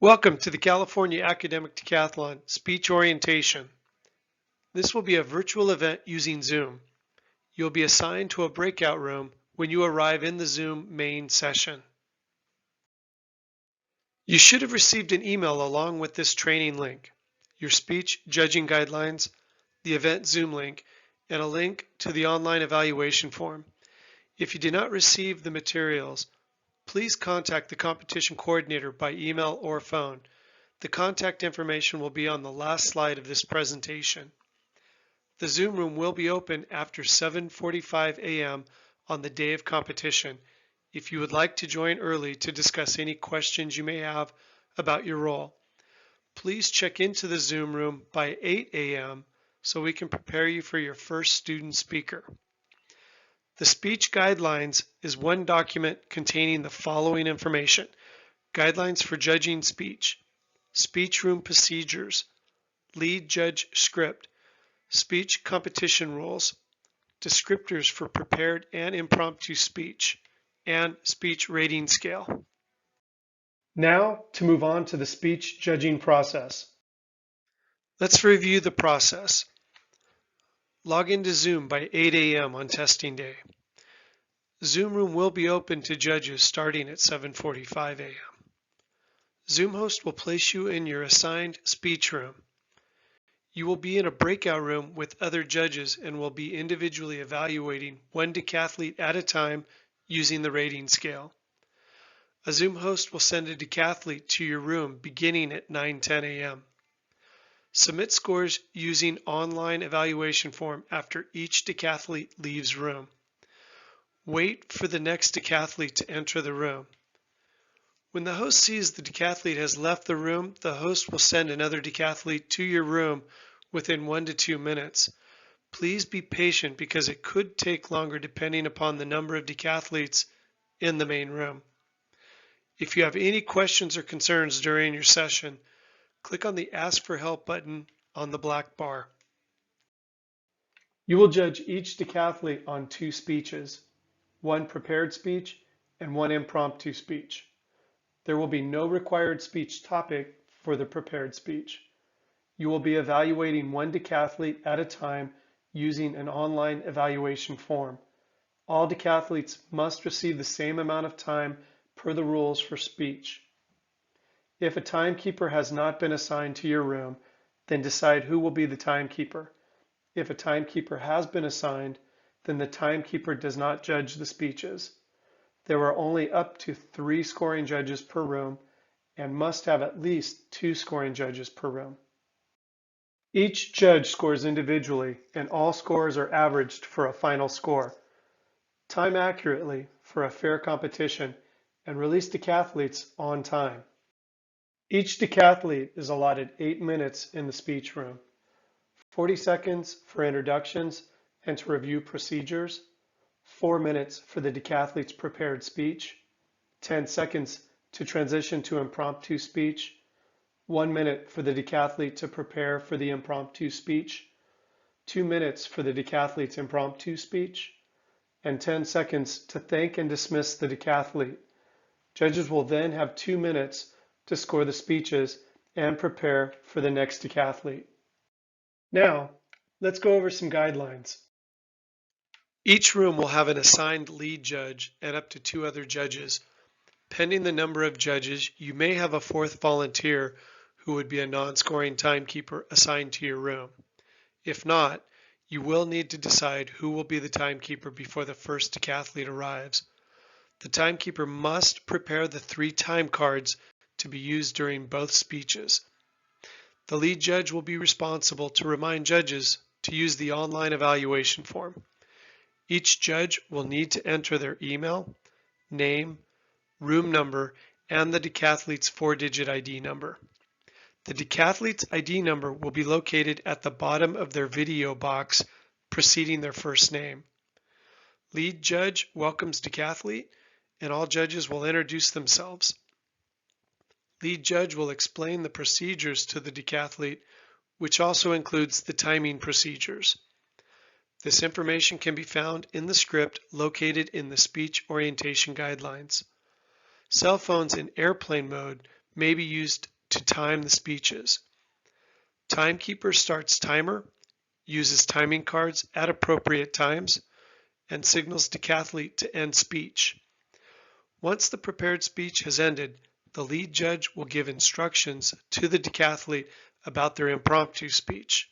Welcome to the California Academic Decathlon Speech Orientation. This will be a virtual event using Zoom. You'll be assigned to a breakout room when you arrive in the Zoom main session. You should have received an email along with this training link, your speech judging guidelines, the event Zoom link, and a link to the online evaluation form. If you did not receive the materials, please contact the competition coordinator by email or phone. The contact information will be on the last slide of this presentation. The Zoom room will be open after 7:45 a.m. on the day of competition if you would like to join early to discuss any questions you may have about your role. Please check into the Zoom room by 8 a.m. so we can prepare you for your first student speaker. The speech guidelines is one document containing the following information: guidelines for judging speech, speech room procedures, lead judge script, speech competition rules, descriptors for prepared and impromptu speech, and speech rating scale. Now to move on to the speech judging process. Let's review the process. Log into Zoom by 8 a.m. on testing day. Zoom room will be open to judges starting at 7:45 a.m. Zoom host will place you in your assigned speech room. You will be in a breakout room with other judges and will be individually evaluating one decathlete at a time using the rating scale. A Zoom host will send a decathlete to your room beginning at 9:10 a.m. Submit scores using online evaluation form after each decathlete leaves room. Wait for the next decathlete to enter the room. When the host sees the decathlete has left the room, the host will send another decathlete to your room within 1 to 2 minutes. Please be patient because it could take longer depending upon the number of decathletes in the main room. If you have any questions or concerns during your session, click on the Ask for Help button on the black bar. You will judge each decathlete on 2 speeches, one prepared speech and one impromptu speech. There will be no required speech topic for the prepared speech. You will be evaluating one decathlete at a time using an online evaluation form. All decathletes must receive the same amount of time per the rules for speech. If a timekeeper has not been assigned to your room, then decide who will be the timekeeper. If a timekeeper has been assigned, then the timekeeper does not judge the speeches. There are only up to 3 scoring judges per room and must have at least 2 scoring judges per room. Each judge scores individually and all scores are averaged for a final score. Time accurately for a fair competition and release decathletes on time. Each decathlete is allotted 8 minutes in the speech room, 40 seconds for introductions and to review procedures, 4 minutes for the decathlete's prepared speech, 10 seconds to transition to impromptu speech, 1 minute for the decathlete to prepare for the impromptu speech, 2 minutes for the decathlete's impromptu speech, and 10 seconds to thank and dismiss the decathlete. Judges will then have 2 minutes to score the speeches and prepare for the next decathlete. Now, let's go over some guidelines. Each room will have an assigned lead judge and up to 2 other judges. Pending the number of judges, you may have a 4th volunteer who would be a non-scoring timekeeper assigned to your room. If not, you will need to decide who will be the timekeeper before the first decathlete arrives. The timekeeper must prepare the 3 time cards to be used during both speeches. The lead judge will be responsible to remind judges to use the online evaluation form. Each judge will need to enter their email, name, room number, and the decathlete's 4-digit ID number. The decathlete's ID number will be located at the bottom of their video box preceding their first name. Lead judge welcomes decathlete, and all judges will introduce themselves. Lead judge will explain the procedures to the decathlete, which also includes the timing procedures. This information can be found in the script located in the speech orientation guidelines. Cell phones in airplane mode may be used to time the speeches. Timekeeper starts timer, uses timing cards at appropriate times, and signals decathlete to end speech. Once the prepared speech has ended, the lead judge will give instructions to the decathlete about their impromptu speech.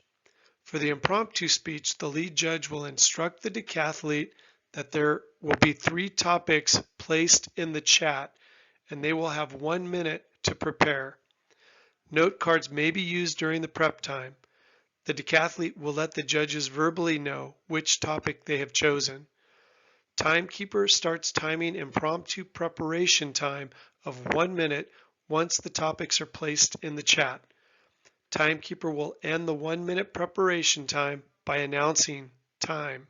For the impromptu speech, the lead judge will instruct the decathlete that there will be 3 topics placed in the chat, and they will have 1 minute to prepare. Note cards may be used during the prep time. The decathlete will let the judges verbally know which topic they have chosen. Timekeeper starts timing impromptu preparation time of 1 minute once the topics are placed in the chat. Timekeeper will end the 1 minute preparation time by announcing time.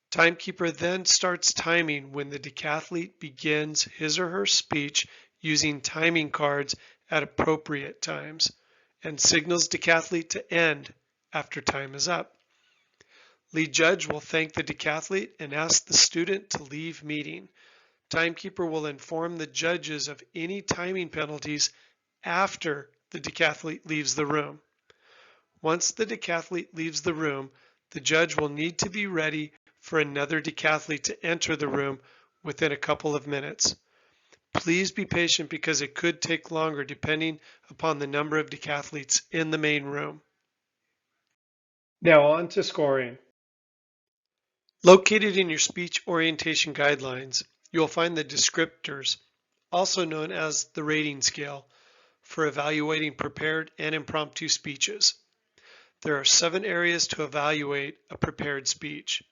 Timekeeper then starts timing when the decathlete begins his or her speech using timing cards at appropriate times and signals decathlete to end after time is up. Lead judge will thank the decathlete and ask the student to leave meeting. Timekeeper will inform the judges of any timing penalties after the decathlete leaves the room. Once the decathlete leaves the room, the judge will need to be ready for another decathlete to enter the room within a couple of minutes. Please be patient because it could take longer depending upon the number of decathletes in the main room. Now on to scoring. Located in your speech orientation guidelines, you will find the descriptors, also known as the rating scale, for evaluating prepared and impromptu speeches. There are 7 areas to evaluate a prepared speech: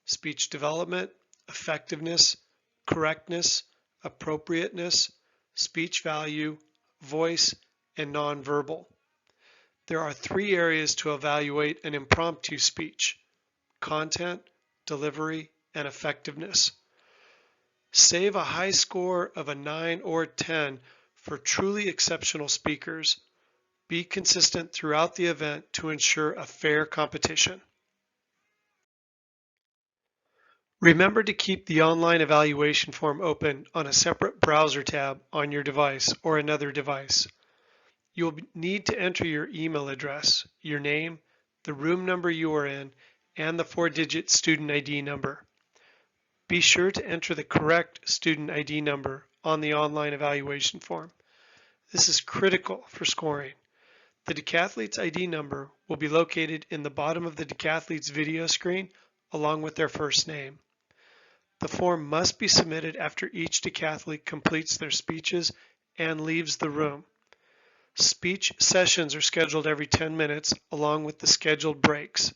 speech development, effectiveness, correctness, appropriateness, speech value, voice, and nonverbal. There are 3 areas to evaluate an impromptu speech: content, delivery, and effectiveness. Save a high score of a 9 or 10 for truly exceptional speakers. Be consistent throughout the event to ensure a fair competition. Remember to keep the online evaluation form open on a separate browser tab on your device or another device. You'll need to enter your email address, your name, the room number you are in, and the 4-digit student ID number. Be sure to enter the correct student ID number on the online evaluation form. This is critical for scoring. The decathlete's ID number will be located in the bottom of the decathlete's video screen along with their first name. The form must be submitted after each decathlete completes their speeches and leaves the room. Speech sessions are scheduled every 10 minutes along with the scheduled breaks.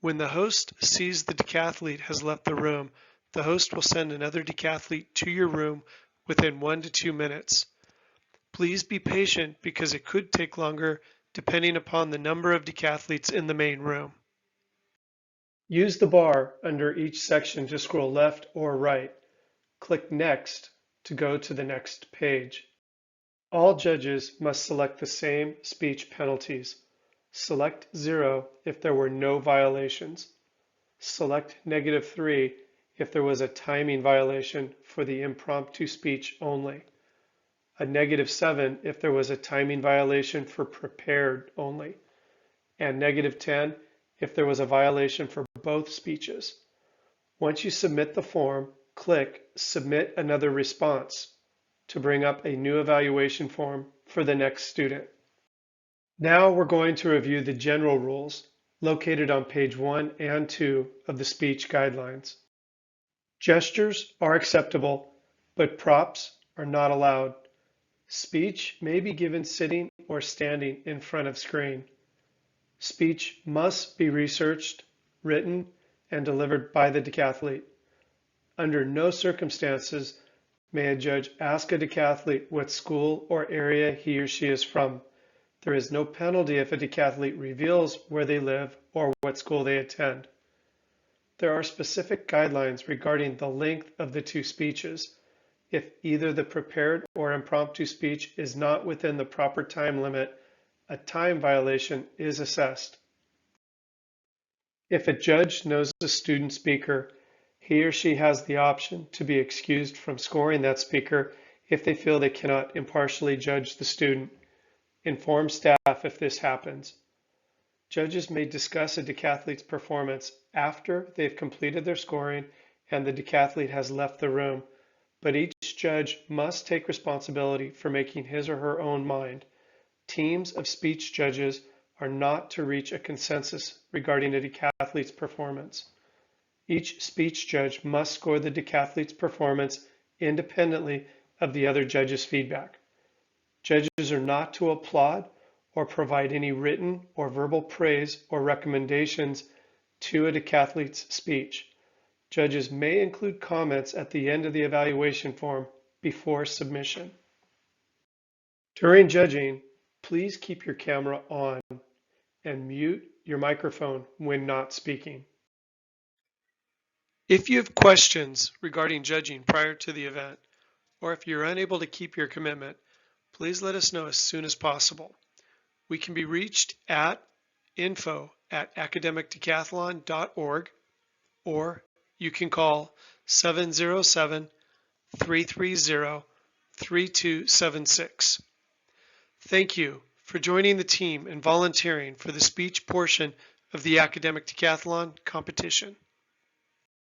When the host sees the decathlete has left the room, the host will send another decathlete to your room within 1 to 2 minutes. Please be patient because it could take longer depending upon the number of decathletes in the main room. Use the bar under each section to scroll left or right. Click Next to go to the next page. All judges must select the same speech penalties. Select 0 if there were no violations. Select -3 if there was a timing violation for the impromptu speech only. A -7 if there was a timing violation for prepared only. And -10 if there was a violation for both speeches. Once you submit the form, click Submit Another Response to bring up a new evaluation form for the next student. Now we're going to review the general rules located on page 1 and 2 of the speech guidelines. Gestures are acceptable, but props are not allowed. Speech may be given sitting or standing in front of screen. Speech must be researched, written, and delivered by the decathlete. Under no circumstances may a judge ask a decathlete what school or area he or she is from. There is no penalty if a decathlete reveals where they live or what school they attend. There are specific guidelines regarding the length of the 2 speeches. If either the prepared or impromptu speech is not within the proper time limit, a time violation is assessed. If a judge knows a student speaker, he or she has the option to be excused from scoring that speaker if they feel they cannot impartially judge the student. Inform staff if this happens. Judges may discuss a decathlete's performance after they've completed their scoring and the decathlete has left the room, but each judge must take responsibility for making his or her own mind. Teams of speech judges are not to reach a consensus regarding a decathlete's performance. Each speech judge must score the decathlete's performance independently of the other judge's feedback. Judges are not to applaud or provide any written or verbal praise or recommendations to a decathlete's speech. Judges may include comments at the end of the evaluation form before submission. During judging, please keep your camera on and mute your microphone when not speaking. If you have questions regarding judging prior to the event, or if you're unable to keep your commitment, please let us know as soon as possible. We can be reached at info@academicdecathlon.org, or you can call 707-330-3276. Thank you for joining the team and volunteering for the speech portion of the Academic Decathlon competition.